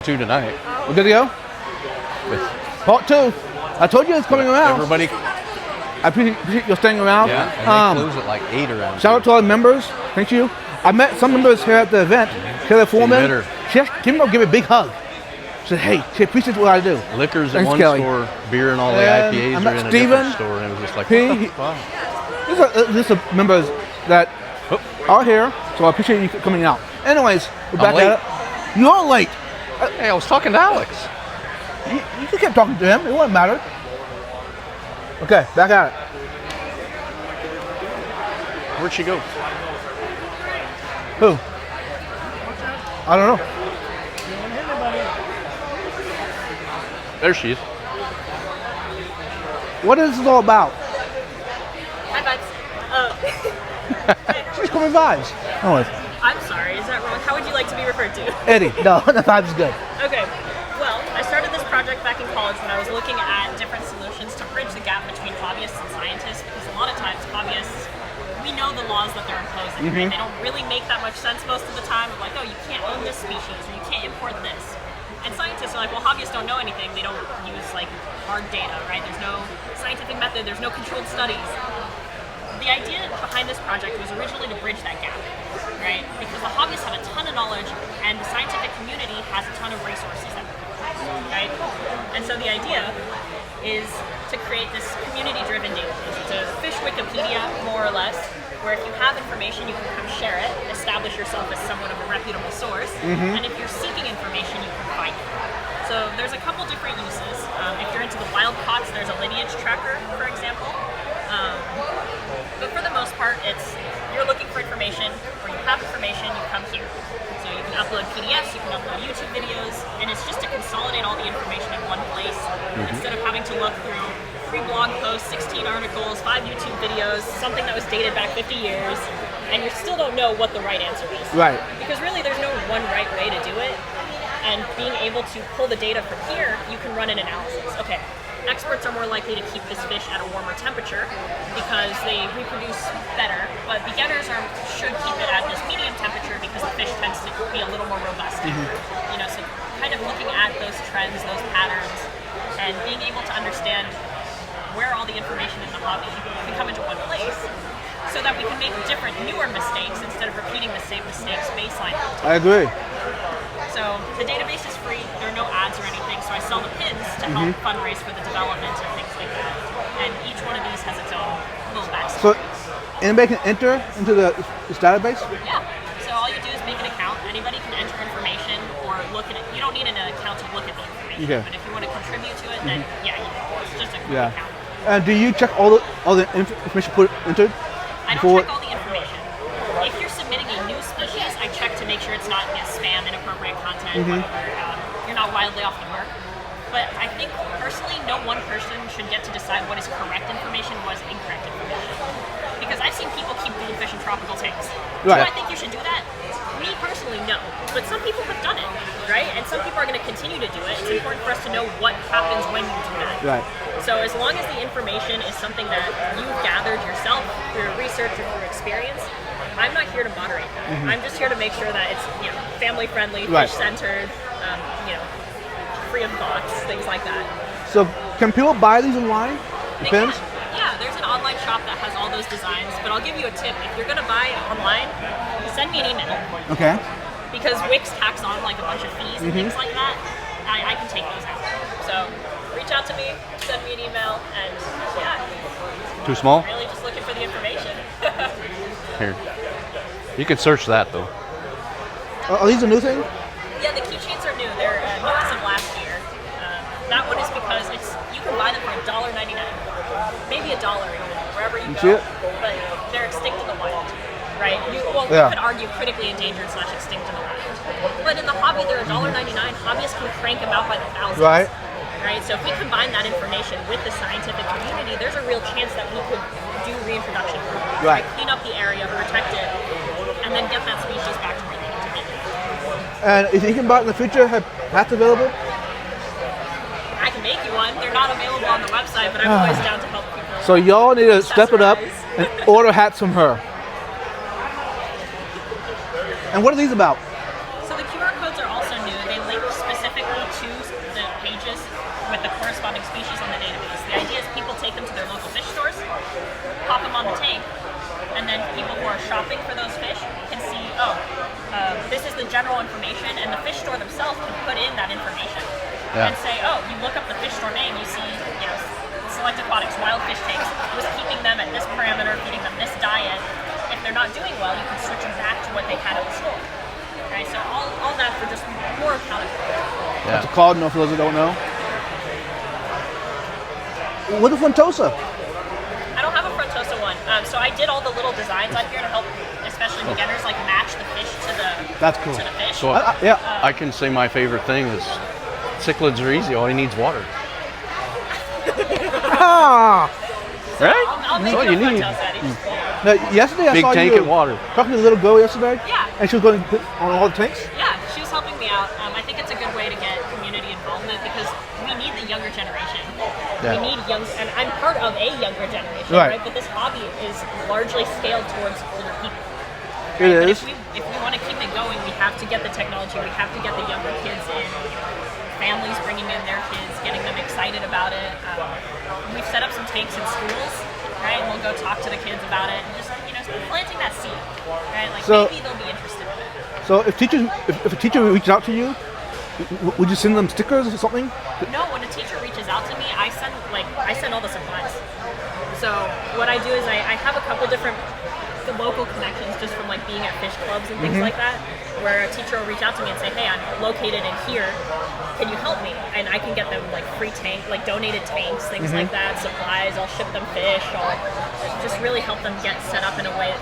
2 tonight. We're good to go? Part 2. I told you it's coming around. Everybody, I appreciate you staying around. yeah, and they close at like 8 around. Shout out to all the members. Thank you. I met some members here at the event. Kelly Foreman. She came up and gave me a big hug. She said, hey, she appreciates what I do. Liquor's Thanks, at one Kelly. store, beer and all the And IPAs I are met in a Steven, different store, and it was just like, P, what the fuck? These are members that are here, so I appreciate you coming out. Anyways, we're back late. at it. You're late. Hey, I was talking to Alex. You can keep talking to him. It won't matter. Okay, back at it. Where'd she go? Who? I don't know. There she is. What is this all about? Hi, Vibes. She's calling Vibes. Oh, I'm sorry, is that wrong? How would you like to be referred to? Eddie. No, the Vibes is good. Okay, well, I started this project back in college when I was looking at different solutions to bridge the gap between hobbyists and scientists, because a lot of times hobbyists, we know the laws that they're imposing, right? They don't really make that much sense most of the time. Like, oh, you can't own this species, or you can't import this. And scientists are like, well, hobbyists don't know anything. They don't use, like, hard data, right? There's no scientific method. There's no controlled studies. The idea behind this project was originally to bridge that gap, right? Because the hobbyists have a ton of knowledge, and the scientific community has a ton of resources that they're using, right? And so the idea is to create this community-driven database. It's a fish Wikipedia, more or less, where if you have information, you can come share it, establish yourself as somewhat of a reputable source, and if you're seeking information, you can find it. So there's a couple different uses. If you're into the wild caughts, there's a lineage tracker, for example. But for the most part, it's you're looking for information, or you have information, you come here. So you can upload PDFs, you can upload YouTube videos, and it's just to consolidate all the information in one place instead of having to look through 3 blog posts, 16 articles, 5 YouTube videos, something that was dated back 50 years, and you still don't know what the right answer is. Right. Because really there's no one right way to do it, and being able to pull the data from here, you can run an analysis. Okay, experts are more likely to keep this fish at a warmer temperature because they reproduce better, but beginners should keep it at this medium temperature because the fish tends to be a little more robust. You know, so kind of looking at those trends, those patterns, and being able to understand where all the information in the hobby can come into one place so that we can make different, newer mistakes instead of repeating the same mistakes baseline. I agree. So the database is free, there are no ads or anything, so I sell the pins to help fundraise for the development and things like that. And each one of these has its own little backstory. So anybody can enter into this database? Yeah, so all you do is make an account. Anybody can enter information or look at it. You don't need an account to look at the information, Okay. but if you want to contribute to it, then yeah, it's just a quick account. And do you check all the information entered? I don't check all the information. If you're submitting a new species, I check to make sure it's not spam, inappropriate content, whatever. You're not wildly off the mark. But I think personally, no one person should get to decide what is correct information, what is incorrect information. Because I've seen people keep goldfish in tropical tanks. Right. Do I think you should do that? Me personally, no. But some people have done it, right? And some people are going to continue to do it. It's important for us to know what happens when you do that. Right. So as long as the information is something that you've gathered yourself through research or through experience, I'm not here to moderate that. I'm just here to make sure that it's family friendly, Right. fish centered, free of bots, things like that. So can people buy these online? The They pins? can. Yeah, there's an online shop that has all those designs. But I'll give you a tip: if you're gonna buy online, send me an email Okay. because Wix tacks on like a bunch of fees and things like that. I can take those out. So reach out to me, send me an email, and yeah, Too small? really just looking for the information. Here. You can search that though. Are these a new thing? Yeah, the keychains are new. They're new as of last year. That one is because you can buy them for $1.99, maybe $1 even, wherever you see go. it? But they're extinct in the wild, right? You could argue critically endangered / extinct in the wild. But in the hobby, they're $1.99. Hobbyists can crank them out by the thousands. Right. Right. So if we combine that information with the scientific community, there's a real chance that we could do reintroduction programs, Right. clean up the area, protect it, and then get that species back to where they need to be. And if you can buy it in the future, have hats available? I can make you one. They're not available on the website, but I'm always down to help people. So y'all need to step it up and order hats from her. And what are these about? So the QR codes are also new. They link specific to the pages with the corresponding species on the database. The idea is people take them to their local fish stores, pop them on the tank, and then people who are shopping for those fish can see, this is the general information, and the fish store themselves can put in that information and say, you look up the fish store name, you see, Select Aquatics, wild fish tanks, was keeping them at this parameter, feeding them this diet. If they're not doing well, you can switch them back to what they had at the store. Right? So all that for just more accountability. Yeah. That's a cardinal for those who don't know. What is Frontosa? I don't have a Frontosa one. So I did all the little designs on here to help, especially beginners, like match the fish to the That's cool. to the fish. So I can say my favorite thing is cichlids are easy. All he needs water. Right? I'll make That's all you you need. Now, yesterday I Big saw tank you and water. talking to the little girl yesterday. Yeah. And she was going on all the tanks. Yeah, she was helping me out. I think it's a good way to get community involvement because we need the younger generation. Yeah. We need and I'm part of a younger generation, Right. right? But this hobby is largely scaled towards older people. It But is. if we want to keep it going, we have to get the technology. We have to get the younger kids in. Families bringing in their kids, getting them excited about it. We've set up some tanks in schools, right? And we'll go talk to the kids about it and just planting that seed, right? Like maybe they'll be interested in it. So if a teacher reaches out to you, would you send them stickers or something? No, when a teacher reaches out to me, I send all the supplies. So what I do is I have a couple different local connections just from like being at fish clubs and things like that, where a teacher will reach out to me and say, hey, I'm located in here, can you help me? And I can get them like free tank, like donated tanks, things like that, supplies, I'll ship them fish, I'll just really help them get set up in a way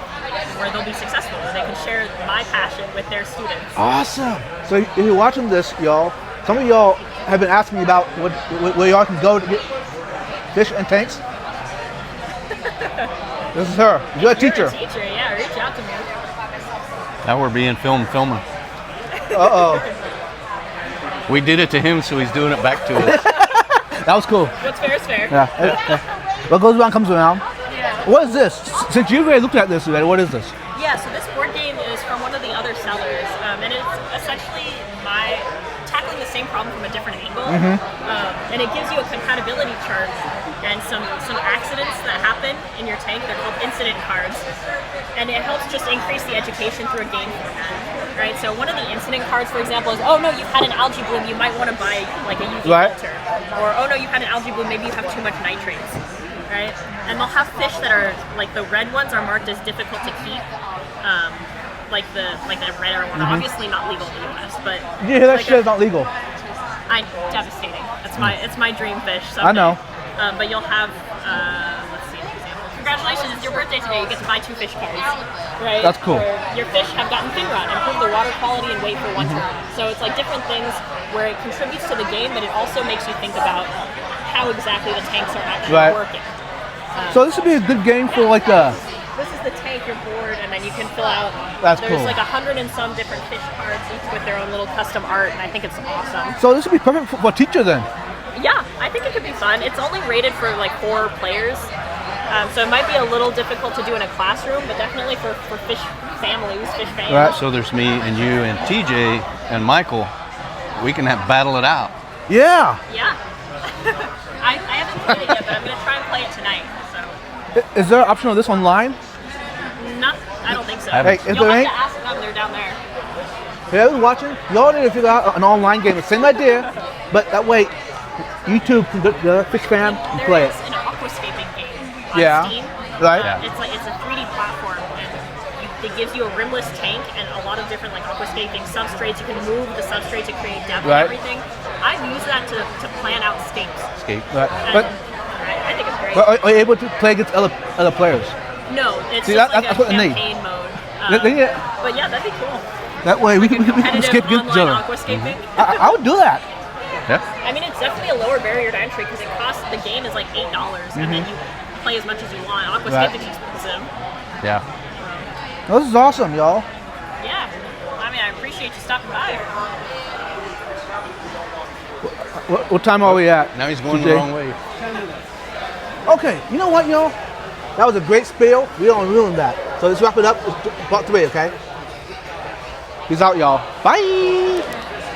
where they'll be successful, where they can share my passion with their students. Awesome. So if you're watching this, y'all, some of y'all have been asking me about where y'all can go to get fish and tanks. This is her. You're a teacher. You're a teacher, yeah. Reach out to me. Now we're being filmer. We did it to him, so he's doing it back to us. That was cool. What's fair is fair. Yeah. What goes around comes around. Yeah. What is this? Since you've already looked at this already, what is this? Yeah, so this board game is from one of the other sellers, and it's essentially tackling the same problem from a different angle, and it gives you a compatibility chart and some accidents that happen in your tank. They're called incident cards, and it helps just increase the education through a game format, right? So one of the incident cards, for example, is, oh no, you've had an algae bloom, you might want to buy like a UV filter, or oh no, you've had an algae bloom, maybe you have too much nitrates, right? And they'll have fish that are, like the red ones are marked as difficult to keep, like the red one, obviously not legal in the US, but you hear that shit is not legal. Devastating. It's my dream fish. Someday. I know. But you'll have, let's see an example. Congratulations, it's your birthday today. You get to buy 2 fish cards, right? That's cool. Where your fish have gotten fin rot, improve the water quality and weight for 1 turn. So it's like different things where it contributes to the game, but it also makes you think about how exactly the tanks are actually working. So this would be a good game for like a... This is the tank, your board, and then you can fill out. That's There's cool. like 100 and some different fish cards, each with their own little custom art, and I think it's awesome. So this would be perfect for a teacher then. Yeah, I think it could be fun. It's only rated for like 4 players, so it might be a little difficult to do in a classroom, but definitely for fish families, fish fans. Right. So there's me and you and TJ and Michael. We can battle it out. Yeah. Yeah. I haven't played it yet, but I'm going to try and play it tonight. So. Is there an option of this online? No, I don't think so. Hey, if You'll there have ain't, to ask them. They're down there. hey, who's watching? Y'all need to figure out an online game. The same idea, but that way YouTube can get the fish fan and play it. There is an aquascaping game on Steam. Right. It's a 3D platform, and it gives you a rimless tank and a lot of different like aquascaping substrates. You can move the substrate to create depth and everything. I've used that to plan out scapes. Right. But I think it's great. are you able to play against other players? No, it's See, just that's like what a they need. campaign mode. But yeah, that'd be cool. that way we can escape against each Online other. aquascaping. I would do that. Yeah. I mean, it's definitely a lower barrier to entry because it costs, the game is like $8, and then you play as much as you want. Aquascaping's expensive. Yeah. This is awesome, y'all. Yeah. I mean, I appreciate you stopping by. What time are we at? Now he's going TJ? the wrong way. Okay, you know what, y'all? That was a great spiel. We don't ruin that. So let's wrap it up. Part 3, okay? Peace out, y'all. Bye.